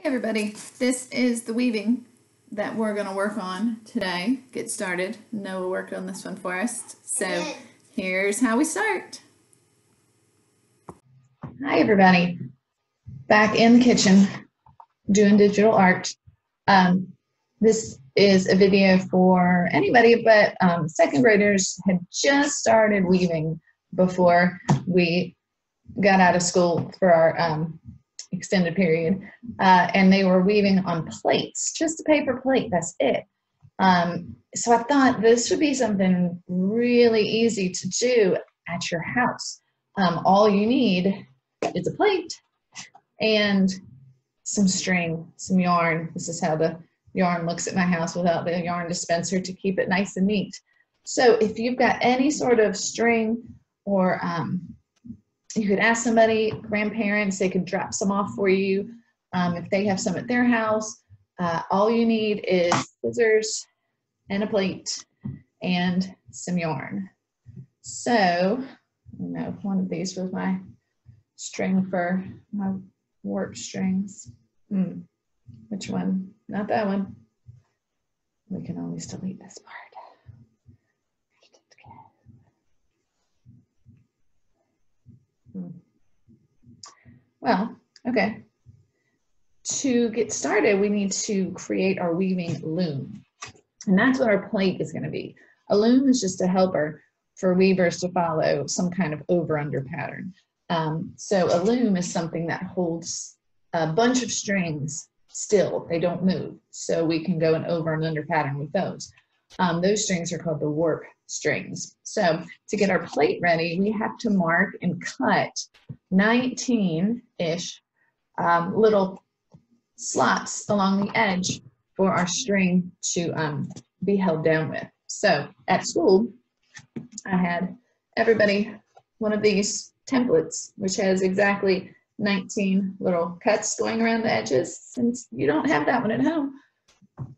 Hey everybody, this is the weaving that we're going to work on today. Get started. Noah worked on this one for us. So here's how we start. Hi everybody, back in the kitchen doing digital art. This is a video for anybody, but second graders had just started weaving before we got out of school for our extended period, and they were weaving on plates, just a paper plate, that's it. So I thought this would be something really easy to do at your house. All you need is a plate and some string, some yarn. This is how the yarn looks at my house without the yarn dispenser to keep it nice and neat. So if you've got any sort of string, or you could ask somebody, grandparents, they could drop some off for you. If they have some at their house, all you need is scissors and a plate and some yarn. So, one of these was my string for my work strings. Which one? Not that one. We can always delete this part. Well, okay. To get started, we need to create our weaving loom. And that's what our plate is going to be. A loom is just a helper for weavers to follow some kind of over-under pattern. So a loom is something that holds a bunch of strings still. They don't move. So we can go an over and under pattern with those. Those strings are called the warp strings. So to get our plate ready, we have to mark and cut 19-ish little slots along the edge for our string to be held down with. So at school, I had everybody one of these templates, which has exactly 19 little cuts going around the edges. Since you don't have that one at home,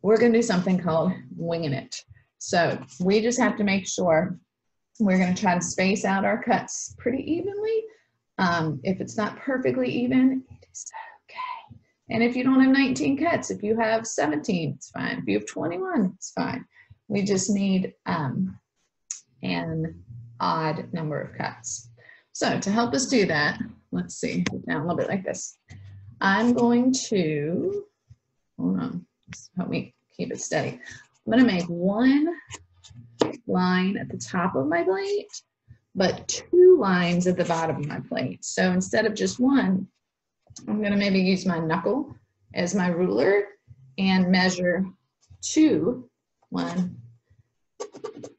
we're going to do something called winging it. So we just have to make sure we're going to try to space out our cuts pretty evenly. If it's not perfectly even, it is okay. And if you don't have 19 cuts, if you have 17, it's fine. If you have 21, it's fine. We just need an odd number of cuts. So to help us do that, let's see, down a little bit like this. I'm going to, hold on, help me keep it steady. I'm going to make one line at the top of my plate, but two lines at the bottom of my plate. So instead of just one, I'm going to maybe use my knuckle as my ruler and measure two, 1,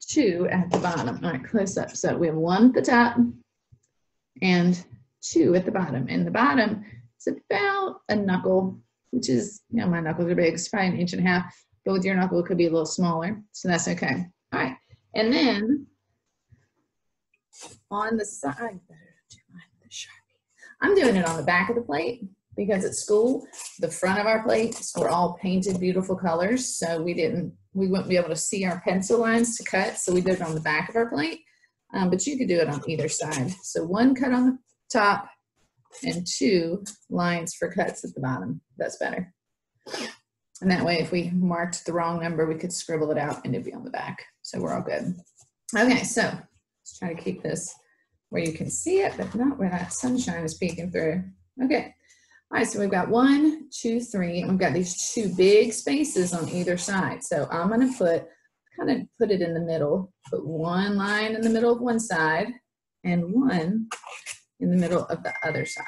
2 at the bottom. All right, close up. So we have one at the top and two at the bottom. And the bottom is about a knuckle, which is, my knuckles are big, it's probably 1.5 inches, but with your knuckle, it could be a little smaller. So that's okay. All right. And then on the side, I'm doing it on the back of the plate because at school, the front of our plates were all painted beautiful colors. So we wouldn't be able to see our pencil lines to cut. So we did it on the back of our plate, but you could do it on either side. So one cut on the top and two lines for cuts at the bottom. That's better. And that way, if we marked the wrong number, we could scribble it out and it'd be on the back. So we're all good. Okay, so let's try to keep this where you can see it, but not where that sunshine is peeking through. Okay. All right, so we've got 1, 2, 3, and we've got these two big spaces on either side. So I'm going to kind of put it in the middle, put one line in the middle of one side and one in the middle of the other side.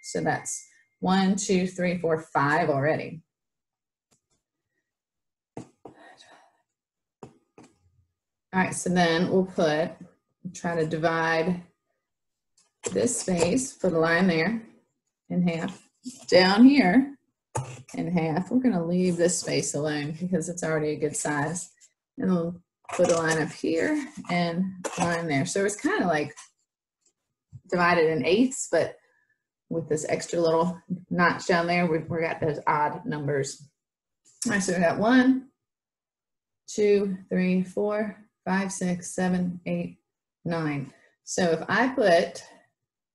So that's 1, 2, 3, 4, 5 already. All right, so then we'll try to divide this space for the line there in half. Down here in half, we're going to leave this space alone because it's already a good size. And we'll put a line up here and a line there. So it's kind of like divided in eighths, but with this extra little notch down there, we've got those odd numbers. All right, so we got 1, 2, 3, 4, 5, 6, 7, 8, 9. So if I put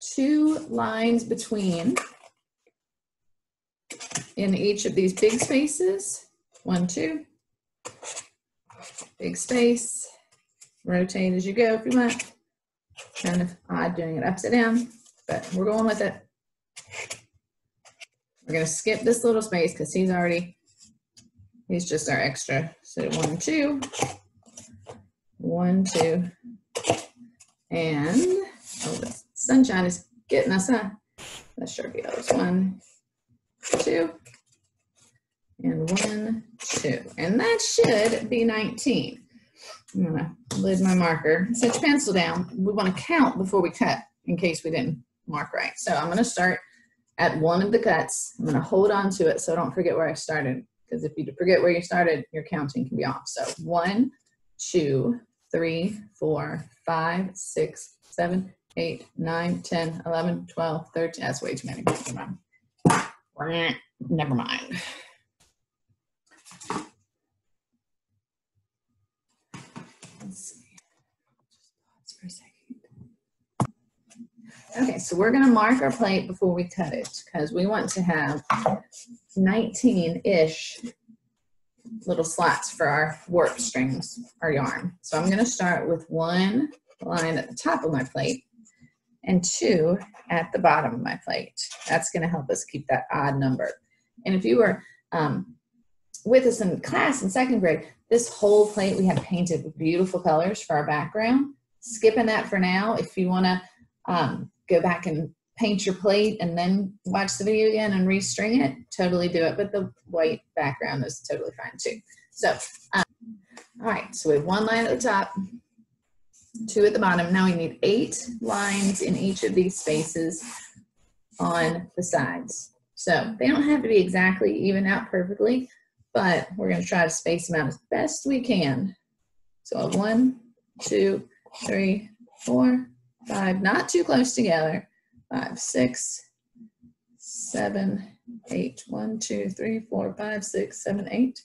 2 lines between in each of these big spaces. 1, 2, big space, rotate as you go if you want. Kind of odd doing it upside down, but we're going with it. We're gonna skip this little space because he's just our extra. So 1, 2, 1, 2, and oh, the sunshine is getting us, huh? Let's Sharpie those. 1, 2, and 1, 2, and that should be 19. I'm gonna lid my marker, set your pencil down. We want to count before we cut in case we didn't mark right. So I'm gonna start at one of the cuts. I'm gonna hold on to it so I don't forget where I started, because if you forget where you started, your counting can be off. So 1, 2, 3, 4, 5, 6, 7, 8, 9, 10, 11, 12, 13. That's way too many. Never mind. Let's see. Just pause for a second. Okay, so we're going to mark our plate before we cut it because we want to have 19-ish little slots for our warp strings, our yarn. So I'm going to start with 1 line at the top of my plate and 2 at the bottom of my plate. That's going to help us keep that odd number. And if you were with us in class in 2nd grade, this whole plate we had painted with beautiful colors for our background. Skipping that for now. If you want to go back and paint your plate and then watch the video again and restring it, totally do it. But the white background is totally fine too. So, all right, so we have 1 line at the top, 2 at the bottom. Now we need 8 lines in each of these spaces on the sides. So they don't have to be exactly even out perfectly, but we're going to try to space them out as best we can. So 1, 2, 3, 4, 5, not too close together. 5, 6, 7, 8. 1, 2, 3, 4, 5, 6, 7, 8.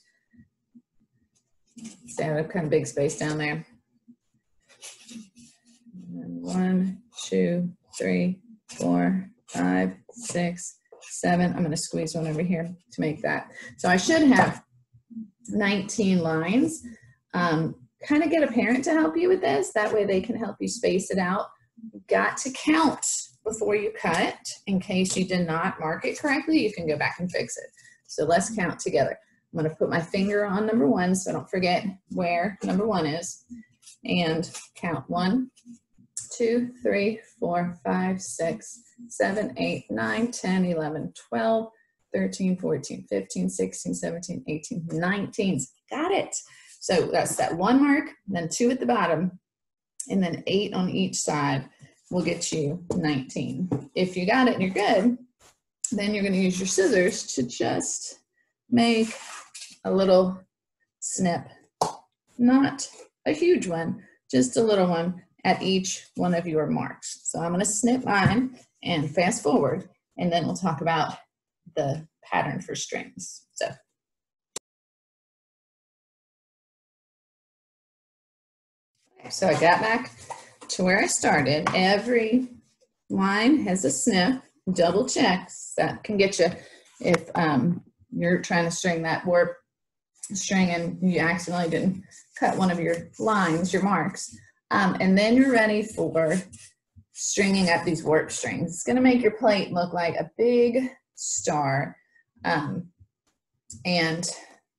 Stand up, kind of big space down there. And 1, 2, 3, 4, 5, 6, 7. I'm going to squeeze one over here to make that. So I should have 19 lines. Kind of get a parent to help you with this. That way they can help you space it out. You've got to count before you cut. In case you did not mark it correctly, you can go back and fix it. So let's count together. I'm going to put my finger on number 1 so I don't forget where number 1 is. And count 1, 2, 3, 4, 5, 6, 7, 8, 9, 10, 11, 12, 13, 14, 15, 16, 17, 18, 19. Got it. So that's that 1 mark, then 2 at the bottom, and then 8 on each side will get you 19. If you got it and you're good, then you're going to use your scissors to just make a little snip. Not a huge one, just a little one at each one of your marks. So I'm going to snip mine and fast forward, and then we'll talk about the pattern for strings. So I got back to where I started. Every line has a snip. Double checks. That can get you if you're trying to string that warp string and you accidentally didn't cut one of your lines, your marks. And then you're ready for stringing up these warp strings. It's going to make your plate look like a big star. And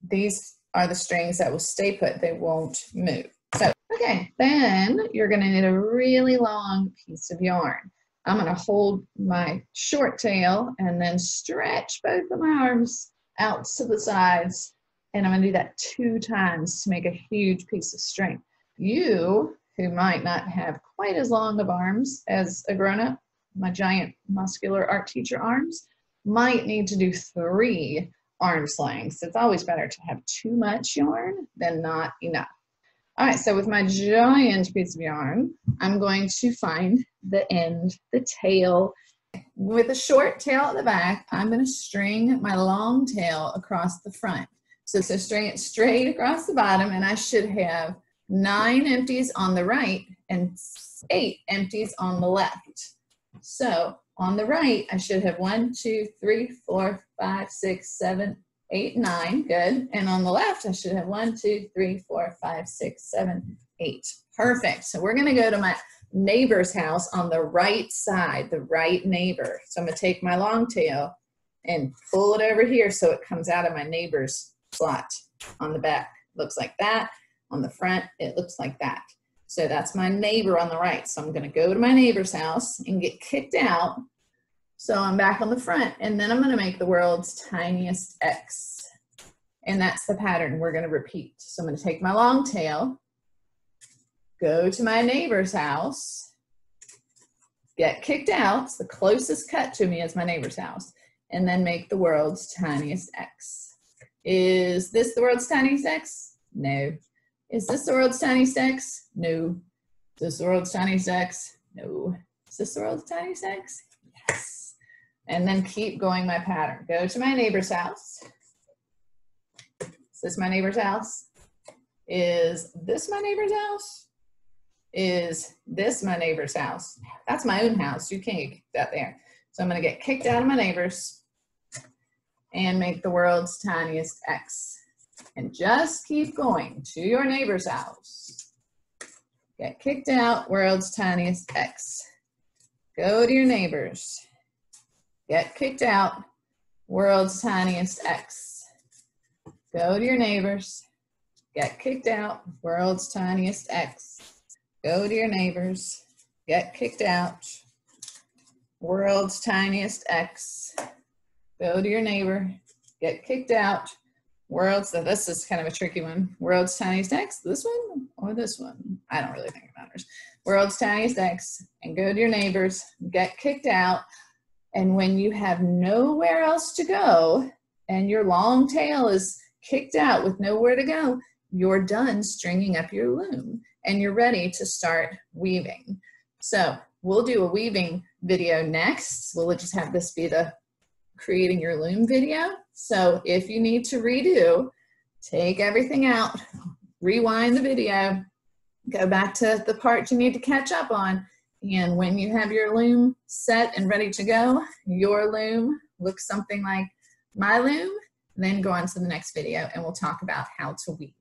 these are the strings that will stay put. They won't move. So, okay, then you're going to need a really long piece of yarn. I'm going to hold my short tail and then stretch both of my arms out to the sides. And I'm going to do that 2 times to make a huge piece of string. You, who might not have quite as long of arms as a grown-up, my giant muscular art teacher arms, might need to do 3 arm slings. It's always better to have too much yarn than not enough. All right, so with my giant piece of yarn, I'm going to find the end, the tail. With a short tail at the back, I'm going to string my long tail across the front. So string it straight across the bottom, and I should have 9 empties on the right and 8 empties on the left. So On the right, I should have 1, 2, 3, 4, 5, 6, 7, 8, 9. Good. And on the left, I should have 1, 2, 3, 4, 5, 6, 7, 8. Perfect. So we're going to go to my neighbor's house on the right side, the right neighbor. So I'm going to take my long tail and pull it over here so it comes out of my neighbor's slot. On the back, looks like that. On the front, it looks like that. So that's my neighbor on the right. So I'm going to go to my neighbor's house and get kicked out. So I'm back on the front, and then I'm going to make the world's tiniest X. And that's the pattern we're going to repeat. So I'm going to take my long tail, go to my neighbor's house, get kicked out. It's the closest cut to me is my neighbor's house, and then make the world's tiniest X. Is this the world's tiniest X? No. Is this the world's tiniest X? No. Is this the world's tiniest X? No. Is this the world's tiniest X? Yes. And then keep going my pattern. Go to my neighbor's house. Is this my neighbor's house? Is this my neighbor's house? Is this my neighbor's house? That's my own house. You can't get that there. So I'm going to get kicked out of my neighbor's and make the world's tiniest X. And just keep going to your neighbor's house. Get kicked out, world's tiniest X. Go to your neighbor's. Get kicked out, world's tiniest X. Go to your neighbor's. Get kicked out, world's tiniest X. Go to your neighbor's. Get kicked out, world's tiniest X. Go to your neighbor. Get kicked out. World's, so this is kind of a tricky one. World's tiniest X, this one or this one? I don't really think it matters. World's tiniest X, and go to your neighbors, get kicked out. And when you have nowhere else to go and your long tail is kicked out with nowhere to go, you're done stringing up your loom and you're ready to start weaving. So we'll do a weaving video next. We'll just have this be the creating your loom video. So if you need to redo, take everything out, rewind the video, go back to the part you need to catch up on. And when you have your loom set and ready to go, your loom looks something like my loom, then go on to the next video and we'll talk about how to weave.